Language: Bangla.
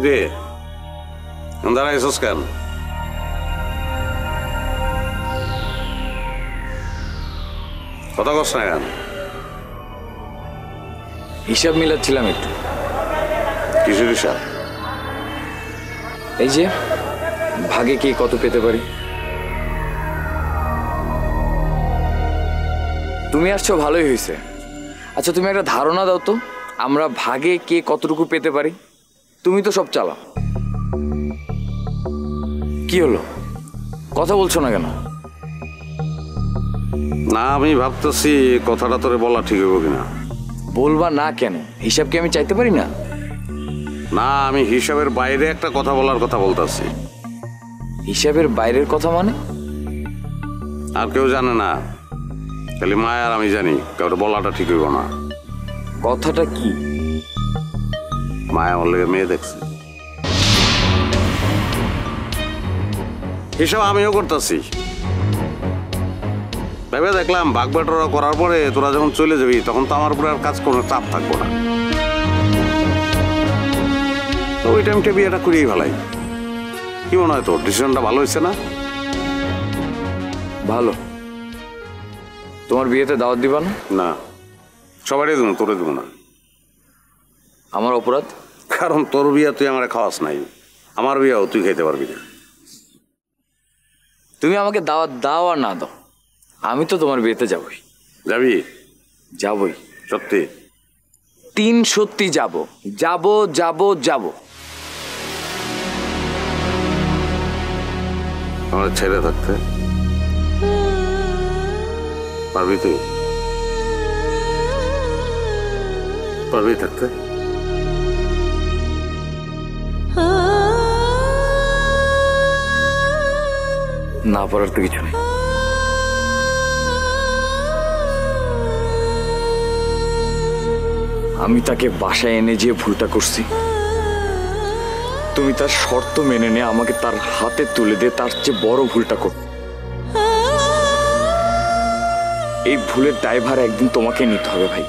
রে দাঁড়াইছস কেন? কথা কস না কেন? হিসাব মিলাচ্ছিলাম একটু। কিসের হিসাব? এই যে ভাগে কে কত পেতে পারি। তুমি আসছো ভালোই হয়েছে। আচ্ছা তুমি একটা ধারণা দাও তো, আমরা ভাগে কে কতটুকু পেতে পারি? তুমি তো সব চালাও। কি হলো, কথা বলছো না কেন? না আমি ভাবতেছি কথাটা তোরে বলা ঠিক হইব কিনা। বলবা না কেন? হিসাব কি আমি চাইতে পারি না? না আমি হিসাবের বাইরে একটা কথা বলার কথা বলতেছি। হিসাবের বাইরের কথা মানে? আর কেউ জানে না, খালি মায়া আর আমি জানি। কাউরে বলাটা ঠিক হইব না। কথাটা কি? মায়া আমার লেগে মেয়ে দেখছে। হিসাব আমিও করতেছি। ভেবে দেখলাম বাঘ বেটরা করার পরে তোরা যখন চলে যাবি তখন তো আমার উপরে আর কাজ কোনো চাপ থাকবো না। তো ওই টাইমটা বিয়েটা করিয়েই ভালাই। কি মনে হয় তোর ডিসিশনটা ভালো হয়েছে না? ভালো। তোমার বিয়েতে দাওয়াত দিবা না? না, সবারই দেবো, তোরে দেবো না। আমার অপরাধ? কারণ তোর বিয়া তুই আমার খাওয়াস নাই, আমার বিয়াও তুই খাইতে পারবি না। তুমি আমাকে দাওয়াত দাও আর না দাও, আমি তো তোমার বিয়েতে যাবই। যাবি? যাবই। সত্যি? 3 সত্যি যাব যাব যাব যাব। আমার ছেড়ে থাকতে পারবি? তুই পারবি থাকতে? না পারার তো কিছু নেই। আমি তাকে বাসায় এনে যে ভুলটা করছি, তুমি তার শর্ত মেনে নিয়ে আমাকে তার হাতে তুলে দিয়ে তার চেয়ে বড় ভুলটা কর। এই ভুলের দায়ভার একদিন তোমাকে নিতে হবে ভাই।